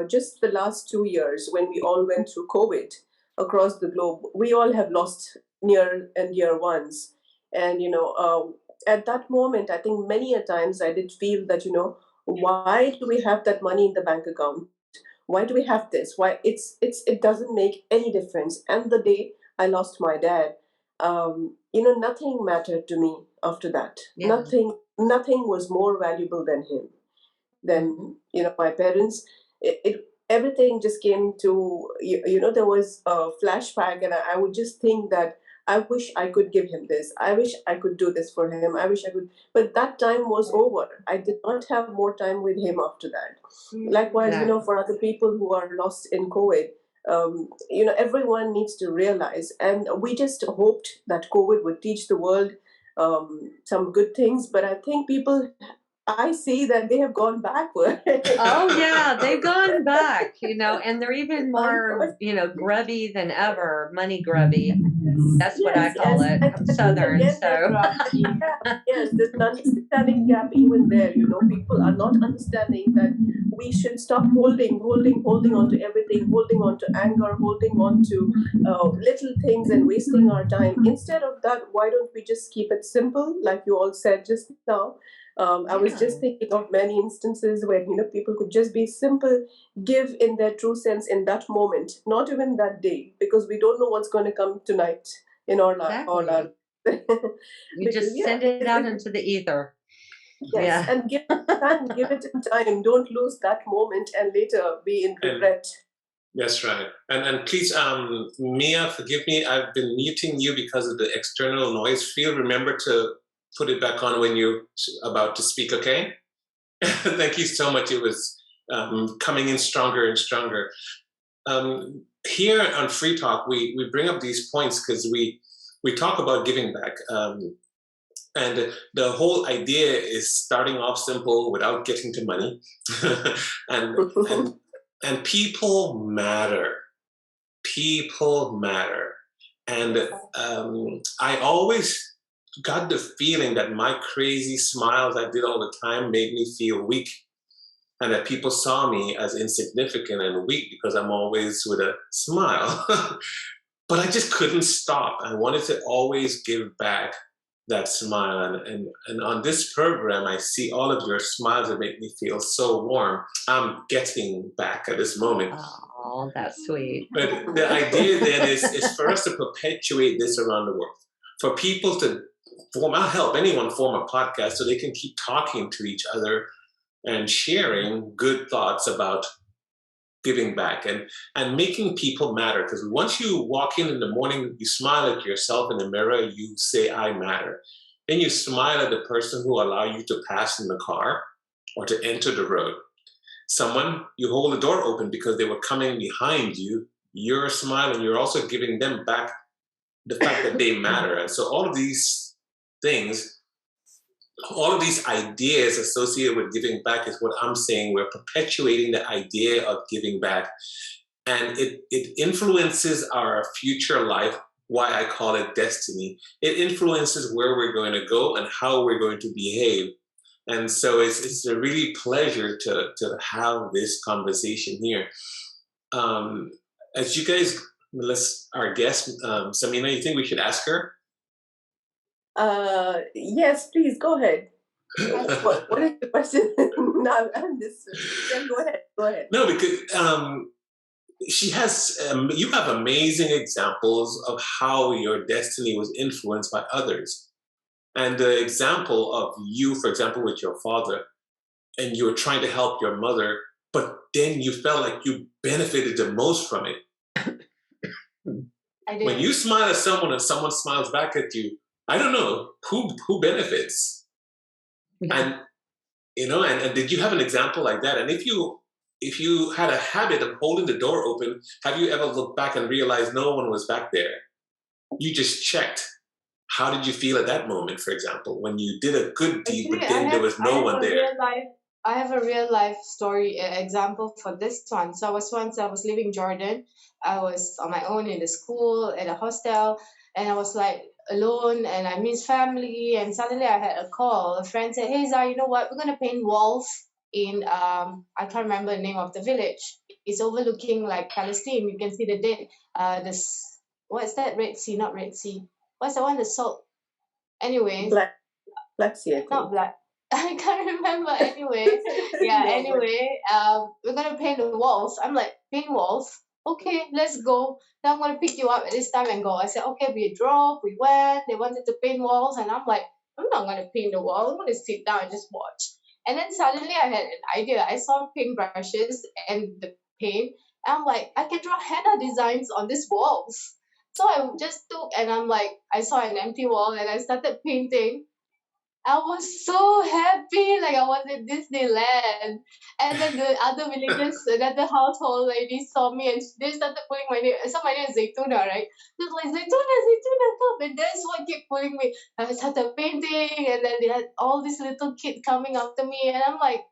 just the last 2 years when we all went through COVID across the globe, we all have lost near and dear ones. And, at that moment, I think many a times I did feel that, why do we have that money in the bank account? Why do we have this? Why it doesn't make any difference. And the day I lost my dad, nothing mattered to me after that. Nothing was more valuable than him, than my parents. Everything just came to there was a flashback, and I would just think that I wish I could give him this. I wish I could do this for him. I wish I could, but that time was over. I did not have more time with him after that. Likewise, for other people who are lost in COVID, everyone needs to realize, and we just hoped that COVID would teach the world some good things, but I think I see that they have gone backward. Oh yeah, they've gone back, and they're even more, grubby than ever, money grubby. That's what I call it. I'm Southern, so. Yes, there's an understanding gap even there. People are not understanding that we should stop holding on to everything, holding on to anger, holding on to little things and wasting our time. Instead of that, why don't we just keep it simple, like you all said just now? I was just thinking of many instances where people could just be simple, give in their true sense in that moment, not even that day, because we don't know what's going to come tonight in all our You just send it out into the ether. Yes, and give it in time. Don't lose that moment and later be in regret. That's right. And please, Mia, forgive me. I've been muting you because of the external noise field. Remember to put it back on when you're about to speak, okay? Thank you so much. It was coming in stronger and stronger. Here on Free Talk, we bring up these points because we talk about giving back. And the whole idea is starting off simple without getting to money. and people matter. People matter. And I always got the feeling that my crazy smiles I did all the time made me feel weak, and that people saw me as insignificant and weak because I'm always with a smile. but I just couldn't stop. I wanted to always give back that smile. And on this program, I see all of your smiles that make me feel so warm. I'm getting back at this moment. Oh, that's sweet. But the idea then is for us to perpetuate this around the world, for people to form, I'll help anyone form a podcast so they can keep talking to each other and sharing good thoughts about giving back and making people matter. Because once you walk in the morning, you smile at yourself in the mirror, you say, I matter. Then you smile at the person who allowed you to pass in the car or to enter the road. Someone, you hold the door open because they were coming behind you. You're smiling, you're also giving them back the fact that they matter. And so all of these things, all of these ideas associated with giving back is what I'm saying. We're perpetuating the idea of giving back. And it influences our future life, why I call it destiny. It influences where we're going to go and how we're going to behave. And so it's a really pleasure to have this conversation here. As you guys, our guest, Sameena, you think we should ask her? Yes, please go ahead. What is the question? No, I'm just go ahead. No, because she has. You have amazing examples of how your destiny was influenced by others, and the example of you, for example, with your father, and you were trying to help your mother, but then you felt like you benefited the most from it. I did. When you smile at someone and someone smiles back at you, I don't know who benefits. And and did you have an example like that? And if you had a habit of holding the door open, have you ever looked back and realized no one was back there? You just checked. How did you feel at that moment, for example, when you did a good deed, but then there was no one there? I have a real life story example for this one. So I was living in Jordan. I was on my own in the school, at a hostel, and I was like alone and I miss family. And suddenly I had a call. A friend said, hey, Zai, you know what? We're going to paint walls in, I can't remember the name of the village. It's overlooking like Palestine. You can see the dead, what's that? Red Sea, not Red Sea. What's the one? The salt. Anyway. Black Sea, I think. Not black. I can't remember anyway. Yeah, anyway, we're going to paint the walls. I'm like, paint walls? Okay, let's go. Then I'm going to pick you up at this time and go. I said, okay, we drove, we went. They wanted to paint walls. And I'm like, I'm not going to paint the wall. I'm going to sit down and just watch. And then suddenly I had an idea. I saw paint brushes and the paint. And I'm like, I can draw henna designs on these walls. So I just took and I'm like, I saw an empty wall and I started painting. I was so happy, like I was in Disneyland. And then the other villagers, another household lady saw me and they started pulling my name. So my name is Zaituna, right? They was like, Zaituna, come. And that's what kept pulling me. I started painting and then they had all these little kids coming after me. And I'm like,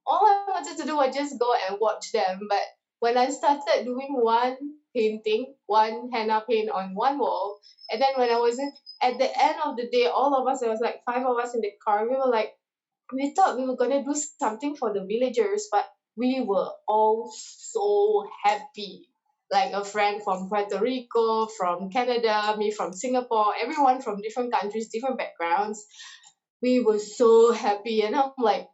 all I wanted to do was just go and watch them. But when I started doing one painting, one henna paint on one wall, and then when I was at the end of the day, all of us, there was like 5 of us in the car, we were like, we thought we were going to do something for the villagers, but we were all so happy. Like a friend from Puerto Rico, from Canada, me from Singapore, everyone from different countries, different backgrounds. We were so happy. And I'm like,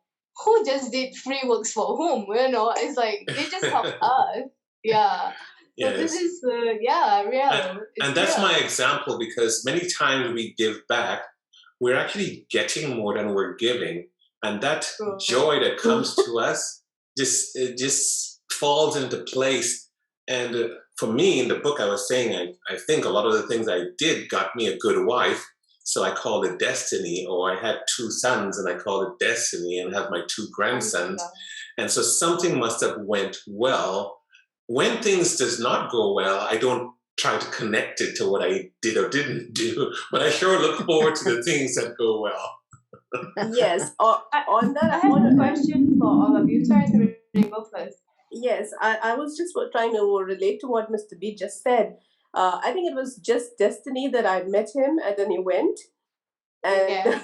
who just did free works for whom? It's like, they just helped us. Yeah. So Yes. this is, real. And that's my example, because many times we give back, we're actually getting more than we're giving. And that joy that comes to us just falls into place. And for me, in the book, I was saying, I think a lot of the things I did got me a good wife. So I called it destiny. Or I had 2 sons and I called it destiny, and have my 2 grandsons. And so something must have went well. When things does not go well, I don't try to connect it to what I did or didn't do, but I sure look forward to the things that go well. Yes. On that, I have a question for all of you. Sorry to go first. Yes, I was just trying to relate to what Mr. B just said. I think it was just destiny that I met him at an event. And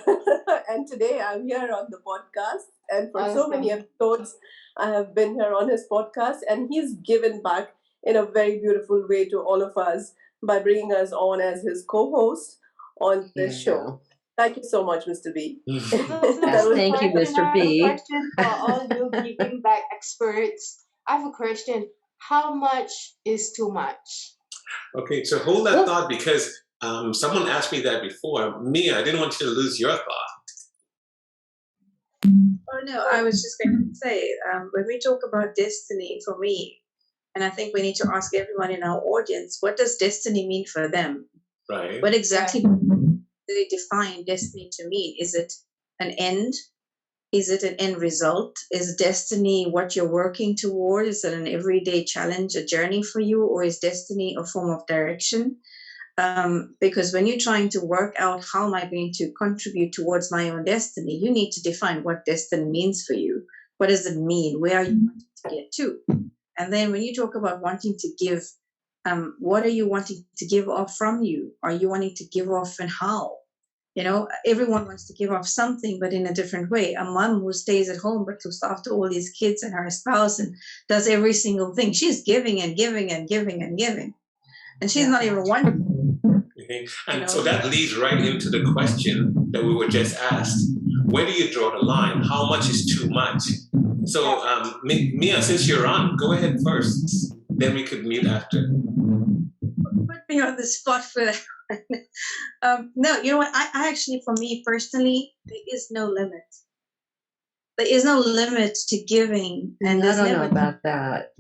and today I'm here on the podcast. And for so many episodes, I have been here on his podcast. And he's given back in a very beautiful way to all of us. by bringing us on as his co-host on this show. Thank you so much, Mr. B. Yes, thank you, Mr. B. Question for all you giving back experts. I have a question. How much is too much? Okay, so hold that thought, because someone asked me that before. Mia, I didn't want you to lose your thought. Oh, no, I was just going to say, when we talk about destiny, for me, and I think we need to ask everyone in our audience, what does destiny mean for them? Right. What exactly do they define destiny to mean? Is it an end? Is it an end result? Is destiny what you're working toward? Is it an everyday challenge, a journey for you? Or is destiny a form of direction? Because when you're trying to work out how am I going to contribute towards my own destiny, you need to define what destiny means for you. What does it mean? Where are you wanting to get to? And then when you talk about wanting to give, what are you wanting to give off from you? Are you wanting to give off, and how? You know, everyone wants to give off something, but in a different way. A mom who stays at home but looks after all these kids and her spouse and does every single thing, she's giving and giving and giving and giving. And she's not even wondering. Okay. And so that leads right into the question that we were just asked. Where do you draw the line? How much is too much? So, Mia, since you're on, go ahead first. Then we could mute after. Put me on the spot for that. No, you know what? I actually, for me personally, there is no limit. There is no limit to giving. And I don't know about that.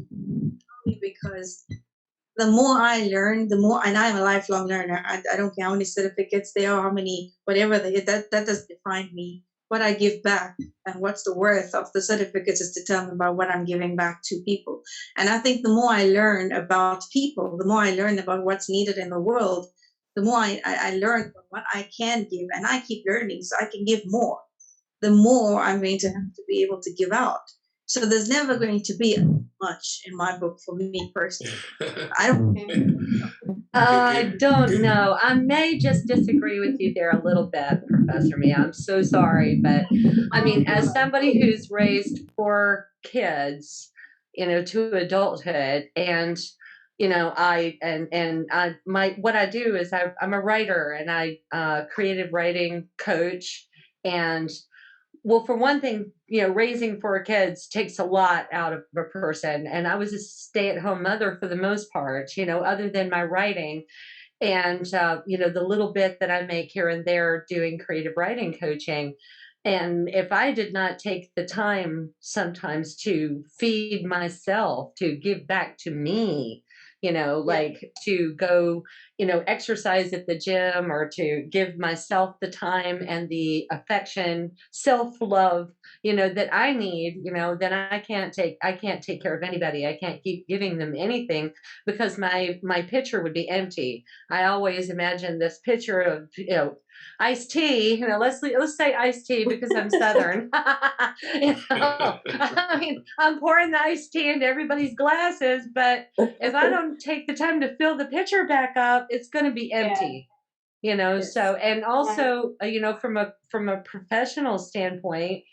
Because the more I learn, the more, and I'm a lifelong learner. I don't care how many certificates there are, how many, whatever, that doesn't define me. What I give back and what's the worth of the certificates is determined by what I'm giving back to people. And I think the more I learn about people, the more I learn about what's needed in the world, the more I learn what I can give, and I keep learning so I can give more. The more I'm going to have to be able to give out. So there's never going to be much in my book for me personally. I don't know. I may just disagree with you there a little bit, Professor Mia. I'm so sorry, but I mean, as somebody who's raised 4 kids, you know, to adulthood, and you know, what I do is I'm a writer, and I creative writing coach, and well, for one thing, you know, raising 4 kids takes a lot out of a person. And I was a stay-at-home mother for the most part, you know, other than my writing. And, you know, the little bit that I make here and there doing creative writing coaching. And if I did not take the time sometimes to feed myself, to give back to me, you know, like to go, you know, exercise at the gym, or to give myself the time and the affection, self-love, you know, that I need, you know, then I can't take care of anybody. I can't keep giving them anything, because my pitcher would be empty. I always imagine this pitcher of, you know, iced tea, you know, let's say iced tea because I'm Southern. You know, I mean, I'm pouring the iced tea into everybody's glasses, but if I don't take the time to fill the pitcher back up, it's going to be empty. You know, yes. So, and also, you know, from a professional standpoint,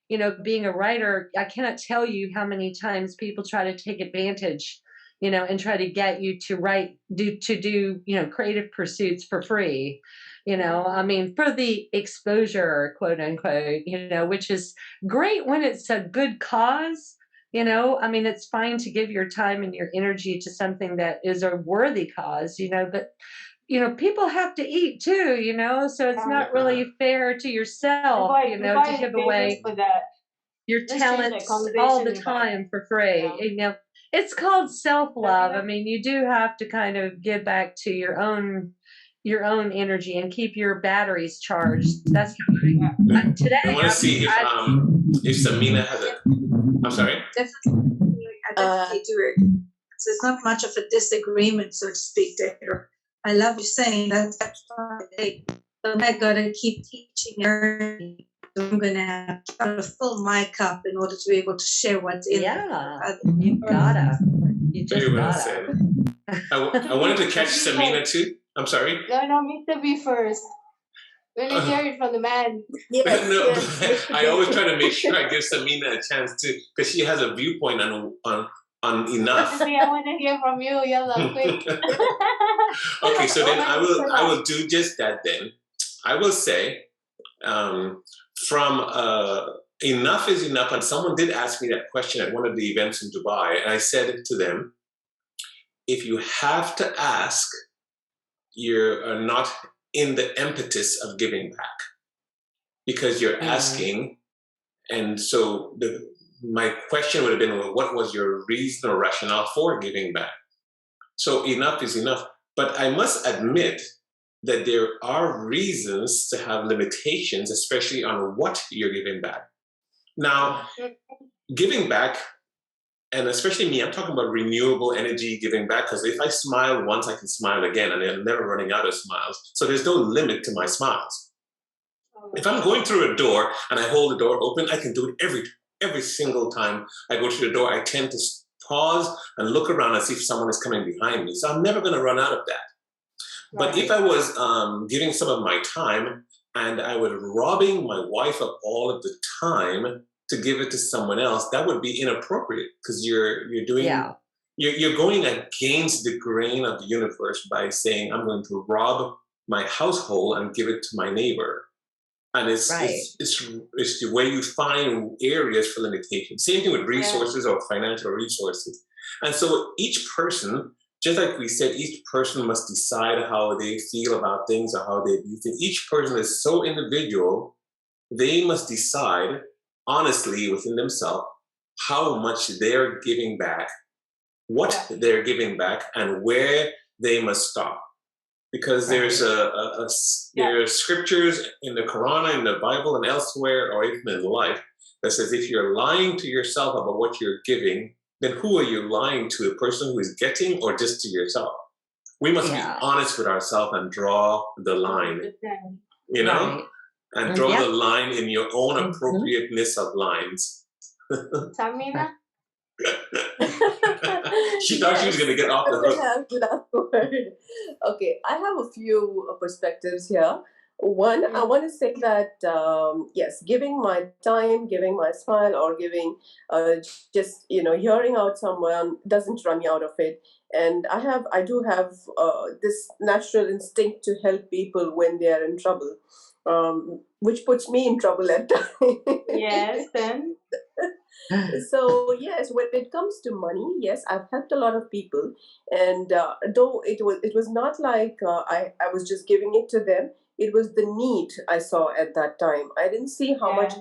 you know, being a writer, I cannot tell you how many times people try to take advantage, you know, and try to get you to do, you know, creative pursuits for free. You know, I mean, for the exposure, quote unquote, you know, which is great when it's a good cause. You know, I mean, it's fine to give your time and your energy to something that is a worthy cause, you know, but, you know, people have to eat too, you know, so it's not really fair to yourself, you know, to give away your talents all the time for free. Yeah. You know, it's called self-love. I mean, you do have to kind of give back to your own energy and keep your batteries charged. That's today. I want to see if Sameena has a. I'm sorry. Definitely, I definitely do it. So it's not much of a disagreement, so to speak, Dedra. I love you saying that. That's why I gotta keep teaching and learning. I'm gonna have to fill my cup in order to be able to share what's in it. You gotta. You just very well gotta. said. I wanted to catch Sameena too. I'm sorry. No, Mr. B first. When you hear it from the man. Yes. I always try to make sure I give Sameena a chance too, because she has a viewpoint on on enough. I want to hear from you. Yalla, quick. Okay, so then I will do just that then. I will say, from enough is enough, and someone did ask me that question at one of the events in Dubai, and I said to them, if you have to ask, you're not in the impetus of giving back, because you're asking. And so my question would have been, well, what was your reason or rationale for giving back? So enough is enough. But I must admit that there are reasons to have limitations, especially on what you're giving back. Now, giving back, and especially me, I'm talking about renewable energy giving back, because if I smile once, I can smile again, and I'm never running out of smiles. So there's no limit to my smiles. If I'm going through a door and I hold the door open, I can do it every single time I go through the door. I tend to pause and look around and see if someone is coming behind me. So I'm never going to run out of that. But if I was giving some of my time and I was robbing my wife of all of the time to give it to someone else, that would be inappropriate, because you're going against the grain of the universe by saying, I'm going to rob my household and give it to my neighbor. And it's the way you find areas for limitation. Same thing with resources or financial resources. And so each person, just like we said, each person must decide how they feel about things or how they view things. Each person is so individual, they must decide honestly within themselves how much they're giving back, what they're giving back, and where they must stop. Because there's there are scriptures in the Quran, in the Bible, and elsewhere, or even in life, that says if you're lying to yourself about what you're giving, then who are you lying to? A person who is getting, or just to yourself? We must be honest with ourselves and draw the line, you know, and draw the line in your own appropriateness of lines. Sameena? She thought she was going to get off the hook. Okay, I have a few perspectives here. One, I want to say that, yes, giving my time, giving my smile, or giving just, hearing out someone doesn't run me out of it. And I do have this natural instinct to help people when they are in trouble, which puts me in trouble at times. Yes, then. So yes, when it comes to money, yes, I've helped a lot of people, and though it was not like I was just giving it to them. It was the need I saw at that time. I didn't see how much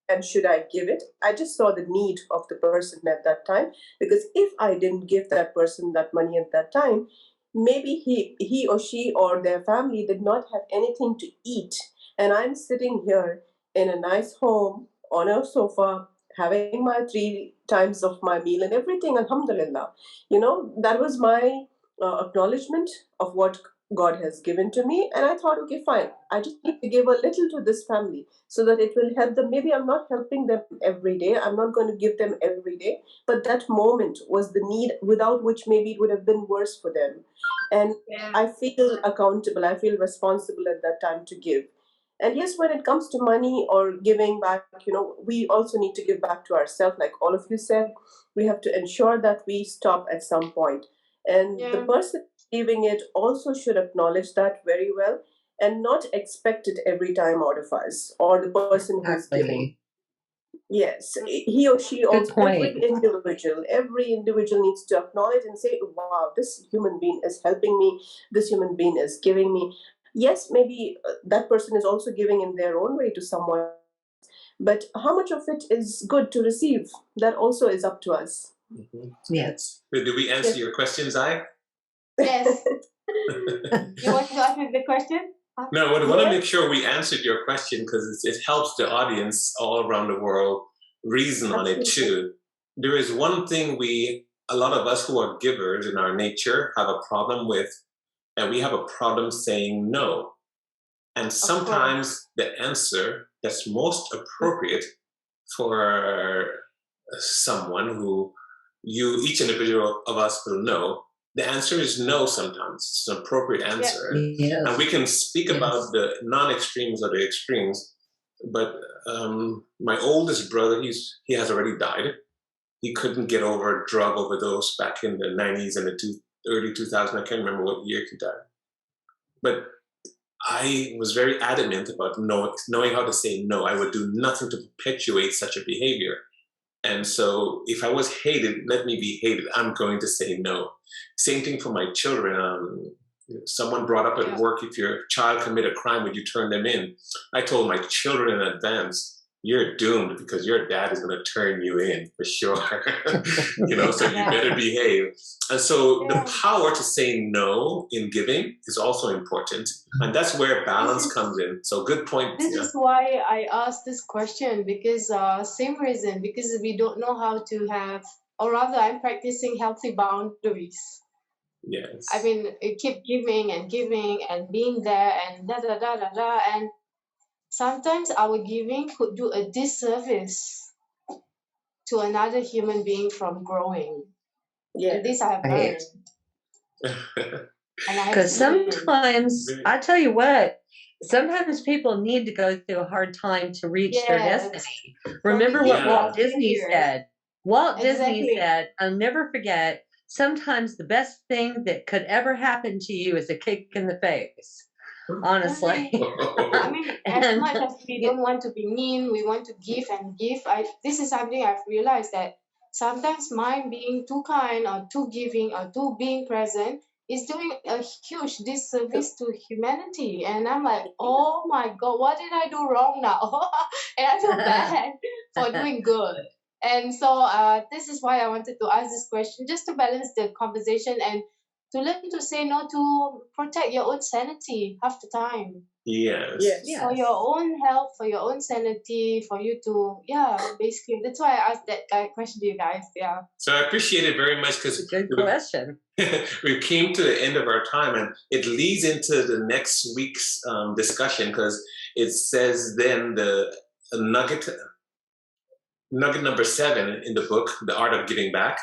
and should I give it. I just saw the need of the person at that time, because if I didn't give that person that money at that time, maybe he or she or their family did not have anything to eat, and I'm sitting here in a nice home on a sofa, having my 3 times of my meal and everything, alhamdulillah. That was my acknowledgement of what God has given to me. And I thought, okay, fine. I just need to give a little to this family so that it will help them. Maybe I'm not helping them every day. I'm not going to give them every day. But that moment was the need, without which maybe it would have been worse for them. And I feel accountable. I feel responsible at that time to give. And yes, when it comes to money or giving back, we also need to give back to ourselves. Like all of you said, we have to ensure that we stop at some point. And the person giving it also should acknowledge that very well and not expect it every time out of us or the person who's giving. Yes, he or she also, every individual needs to acknowledge and say, wow, this human being is helping me. This human being is giving me. Yes, maybe that person is also giving in their own way to someone. But how much of it is good to receive? That also is up to us. Mm-hmm. Yes. Did we answer your question, Zai? Yes. You want to ask me the question? No, I want to make sure we answered your question, because it helps the audience all around the world reason on it too. There is one thing a lot of us who are givers in our nature have a problem with, and we have a problem saying no. And sometimes the answer that's most appropriate for someone who each individual of us will know, the answer is no sometimes. It's an appropriate answer. Yes. And we can speak about the non-extremes or the extremes, but my oldest brother, he has already died. he couldn't get over a drug overdose back in the 90s and the early 2000s. I can't remember what year he died. But I was very adamant about knowing how to say no. I would do nothing to perpetuate such a behavior. And so if I was hated, let me be hated. I'm going to say no. Same thing for my children. Someone brought up at work, if your child commit a crime, would you turn them in? I told my children in advance, you're doomed because your dad is going to turn you in for sure. So you better behave. And so the power to say no in giving is also important. And that's where balance comes in. So good point. This is why I asked this question, because same reason, because we don't know how to have, or rather I'm practicing healthy boundaries. Yes. I mean, you keep giving and being there and da. And sometimes our giving could do a disservice to another human being from growing. Yeah, this I have learned. Because sometimes, I tell you what, sometimes people need to go through a hard time to reach their destiny. Remember what Walt Disney said. Walt Disney said, I'll never forget, sometimes the best thing that could ever happen to you is a kick in the face. Honestly. I mean, as much as we don't want to be mean, we want to give and give. This is something I've realized, that sometimes mine being too kind or too giving or too being present is doing a huge disservice to humanity. And I'm like, oh my God, what did I do wrong now? And I feel bad for doing good. And so this is why I wanted to ask this question, just to balance the conversation and to learn to say no, to protect your own sanity half the time. Yes. For your own health, for your own sanity, for you to, basically. That's why I asked that question to you guys. Yeah. So I appreciate it very much, because good question. We came to the end of our time, and it leads into the next week's discussion, because it says then the nugget number 7 in the book, The Art of Giving Back.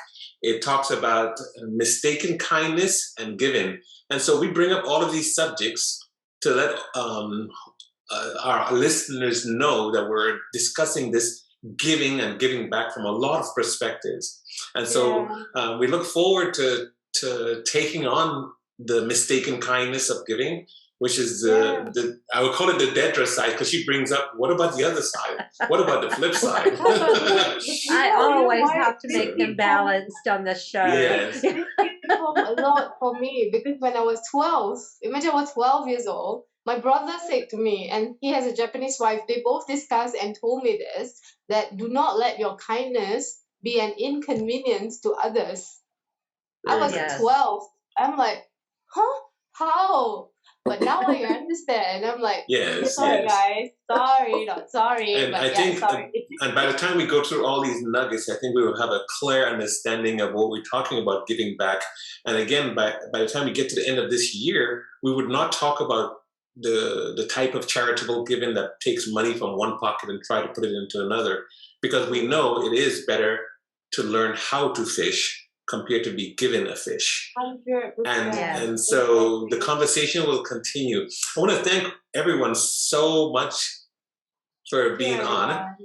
It talks about mistaken kindness and giving. And so we bring up all of these subjects to let our listeners know that we're discussing this giving and giving back from a lot of perspectives. And so we look forward to taking on the mistaken kindness of giving, which is I would call it the Dedra side, because she brings up, what about the other side? What about the flip side? I always have to make them balanced on the show. Yes. A lot for me, because when I was 12, imagine I was 12 years old, my brother said to me, and he has a Japanese wife, they both discussed and told me this, that do not let your kindness be an inconvenience to others. I was 12. I'm like, huh? How? But now I understand. I'm like, sorry guys, sorry, not sorry. And I think, and by the time we go through all these nuggets, I think we will have a clear understanding of what we're talking about giving back. And again, by the time we get to the end of this year, we would not talk about the type of charitable giving that takes money from one pocket and try to put it into another, because we know it is better to learn how to fish compared to be given a fish. 100%. And so the conversation will continue. I want to thank everyone so much for being on.